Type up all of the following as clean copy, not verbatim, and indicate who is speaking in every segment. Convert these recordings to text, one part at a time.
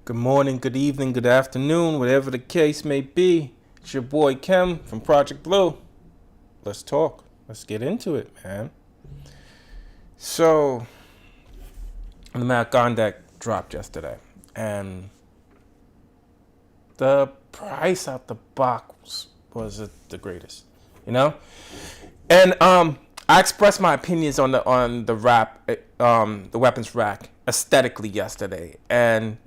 Speaker 1: Good morning, good evening, good afternoon, whatever the case may be. It's your boy Kem from Project Blue. Let's talk. Let's get into it, man. So, the Mac Gondek dropped yesterday, and the price out the box was the greatest, you know. And I expressed my opinions on the the weapons rack aesthetically yesterday, and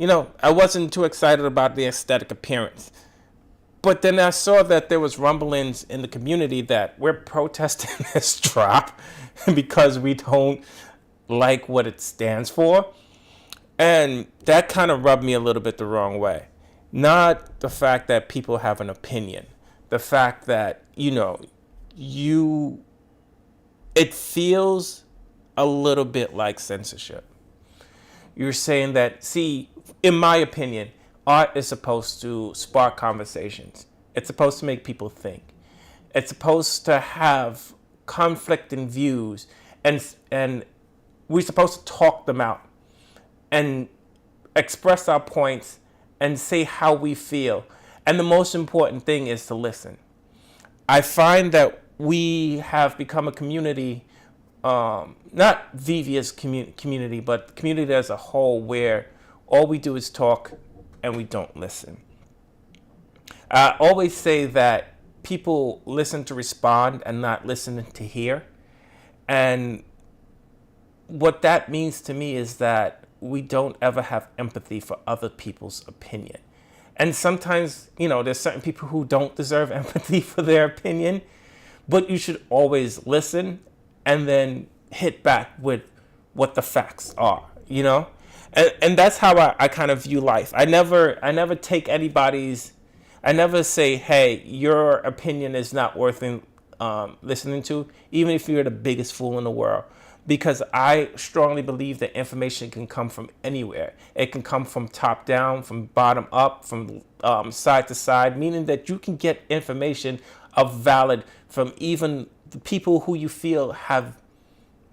Speaker 1: I wasn't too excited about the aesthetic appearance. But then I saw that there was rumblings in the community that we're protesting this drop because we don't like what it stands for, and that kind of rubbed me a little bit the wrong way. Not the fact that people have an opinion, the fact that you it feels a little bit like censorship. You're saying that, see, in my opinion, art is supposed to spark conversations. It's supposed to make people think. It's supposed to have conflicting views, and we're supposed to talk them out and express our points and say how we feel. And the most important thing is to listen. I find that we have become a community, not Veve's community, but the community as a whole, where all we do is talk and we don't listen. I always say that people listen to respond and not listen to hear. And what that means to me is that we don't ever have empathy for other people's opinion. And sometimes, there's certain people who don't deserve empathy for their opinion, but you should always listen and then hit back with what the facts are, And that's how I kind of view life. I never take anybody's, I never say, hey, your opinion is not worth listening to, even if you're the biggest fool in the world. Because I strongly believe that information can come from anywhere. It can come from top down, from bottom up, from side to side, meaning that you can get information of valid from even the people who you feel have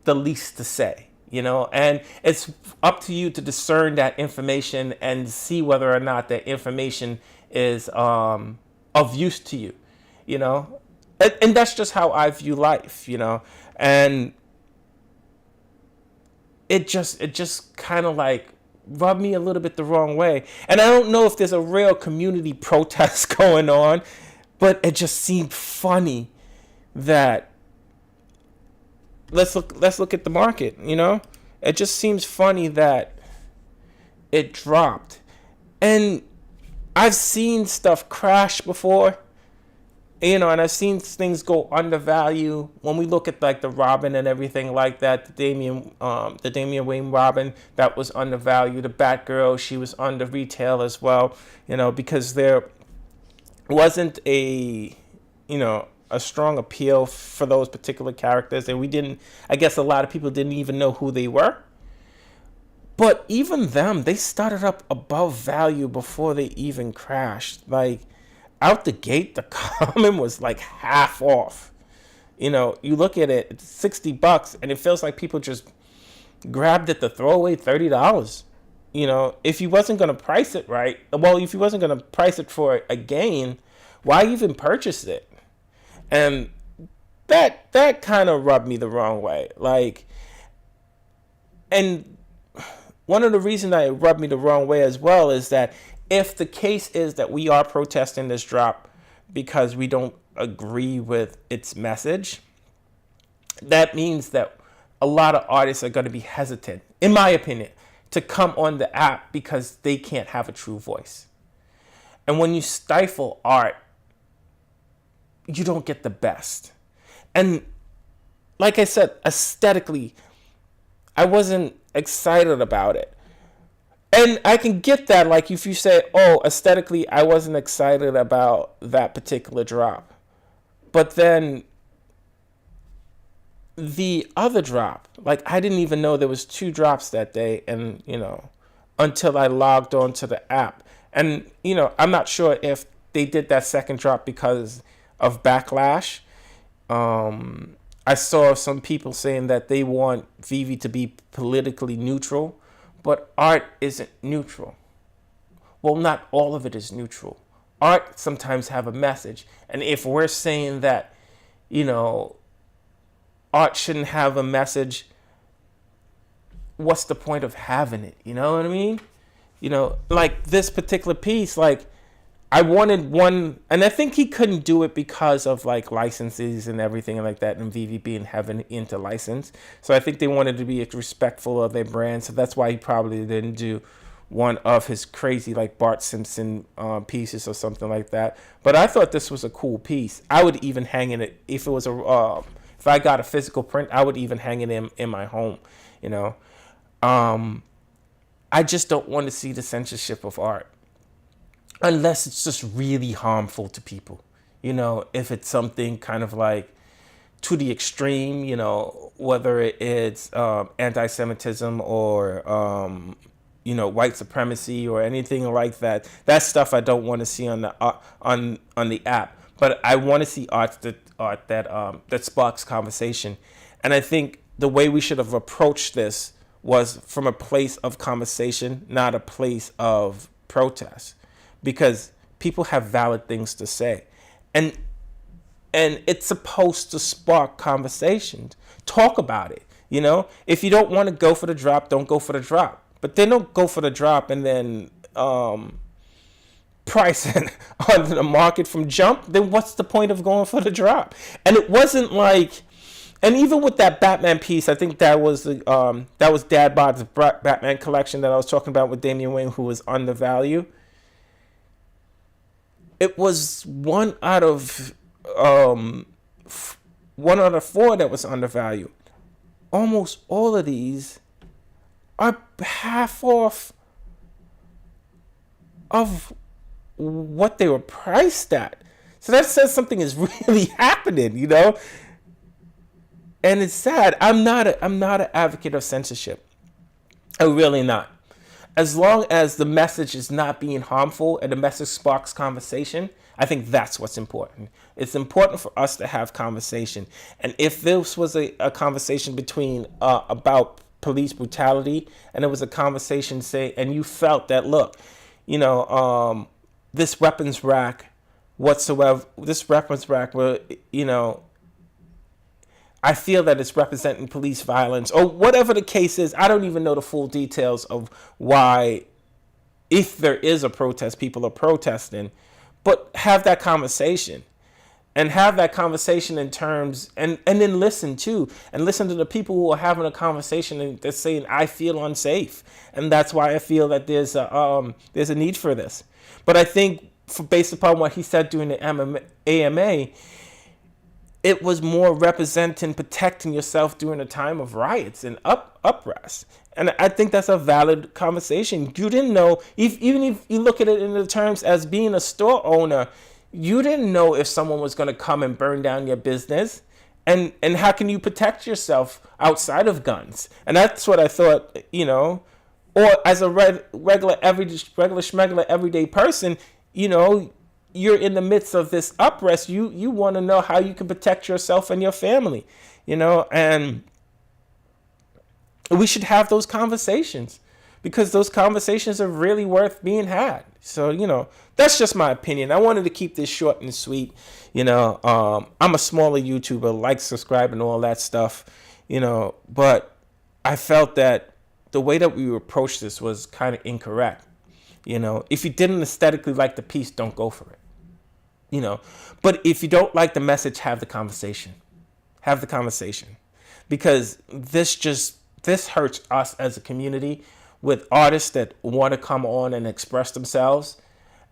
Speaker 1: the least to say, and it's up to you to discern that information and see whether or not that information is of use to you, and that's just how I view life, and it just kind of like rubbed me a little bit the wrong way. And I don't know if there's a real community protest going on, but it just seemed funny that let's look at the market, It just seems funny that it dropped. And I've seen stuff crash before. And I've seen things go undervalue. When we look at like the Robin and everything like that, the Damian Wayne Robin, that was undervalued. The Batgirl, she was under retail as well, because there wasn't a strong appeal for those particular characters, and I guess a lot of people didn't even know who they were. But even them, they started up above value before they even crashed. Like, out the gate, the common was like half off. You look at it, it's $60, and it feels like people just grabbed it to throw away $30. If you wasn't going to price it right, if you wasn't going to price it for a gain, why even purchase it? And that kind of rubbed me the wrong way. Like, and one of the reasons that it rubbed me the wrong way as well is that if the case is that we are protesting this drop because we don't agree with its message, that means that a lot of artists are going to be hesitant, in my opinion, to come on the app because they can't have a true voice. And when you stifle art, you don't get the best. And like I said, aesthetically, I wasn't excited about it. And I can get that, like if you say, oh, aesthetically, I wasn't excited about that particular drop. But then the other drop, like I didn't even know there was 2 drops that day, and until I logged on to the app. And I'm not sure if they did that second drop because of backlash. I saw some people saying that they want Veve to be politically neutral, but art isn't neutral. Well, not all of it is neutral. Art sometimes have a message. And if we're saying that, you know, art shouldn't have a message, what's the point of having it? You know what I mean? You know, like this particular piece, like I wanted one, and I think he couldn't do it because of like licenses and everything like that, and Veve being heavy into license. So I think they wanted to be respectful of their brand. So that's why he probably didn't do one of his crazy like Bart Simpson pieces or something like that. But I thought this was a cool piece. I would even hang it if it was if I got a physical print. I would even hang it in my home. You know, I just don't want to see the censorship of art. Unless it's just really harmful to people, you know, if it's something kind of like to the extreme, you know, whether it's anti-Semitism or, you know, white supremacy or anything like that. That stuff I don't want to see on the on the app. But I want to see art that sparks conversation. And I think the way we should have approached this was from a place of conversation, not a place of protest. Because people have valid things to say, and it's supposed to spark conversations. Talk about it. You know, if you don't want to go for the drop, don't go for the drop. But then don't go for the drop and then price it on the market from jump. Then what's the point of going for the drop? And it wasn't like, and even with that Batman piece, I think that was Dad Bod's Batman collection that I was talking about with Damian Wayne, who was undervalued. It was one out of 4 that was undervalued. Almost all of these are half off of what they were priced at. So that says something is really happening, you know? And it's sad. I'm not an advocate of censorship. I'm really not. As long as the message is not being harmful and the message sparks conversation, I think that's what's important. It's important for us to have conversation. And if this was a conversation between about police brutality, and it was a conversation and you felt that, look, you know, this weapons rack, you know, I feel that it's representing police violence or whatever the case is. I don't even know the full details of why, if there is a protest, people are protesting, but have that conversation and have that conversation in terms and then listen too, and listen to the people who are having a conversation and they're saying, I feel unsafe. And that's why I feel that there's a need for this. But I think based upon what he said during the AMA, it was more representing protecting yourself during a time of riots and uprising. And I think that's a valid conversation. You didn't know, even if you look at it in the terms as being a store owner, you didn't know if someone was going to come and burn down your business. And how can you protect yourself outside of guns? And that's what I thought, you know, or as a regular schmegular, everyday person, you know, you're in the midst of this unrest. You want to know how you can protect yourself and your family, you know, and we should have those conversations because those conversations are really worth being had. So, you know, that's just my opinion. I wanted to keep this short and sweet. You know, I'm a smaller YouTuber, like, subscribe, and all that stuff, you know, but I felt that the way that we approached this was kind of incorrect. You know, if you didn't aesthetically like the piece, don't go for it. You know, but if you don't like the message, have the conversation. Have the conversation. Because this hurts us as a community with artists that want to come on and express themselves,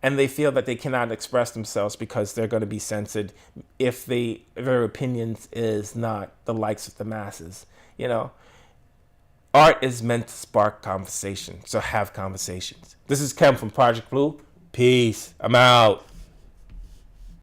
Speaker 1: and they feel that they cannot express themselves because they're going to be censored if their opinions is not the likes of the masses. You know, art is meant to spark conversation, so have conversations. This is Kem from Project Blue. Peace. I'm out.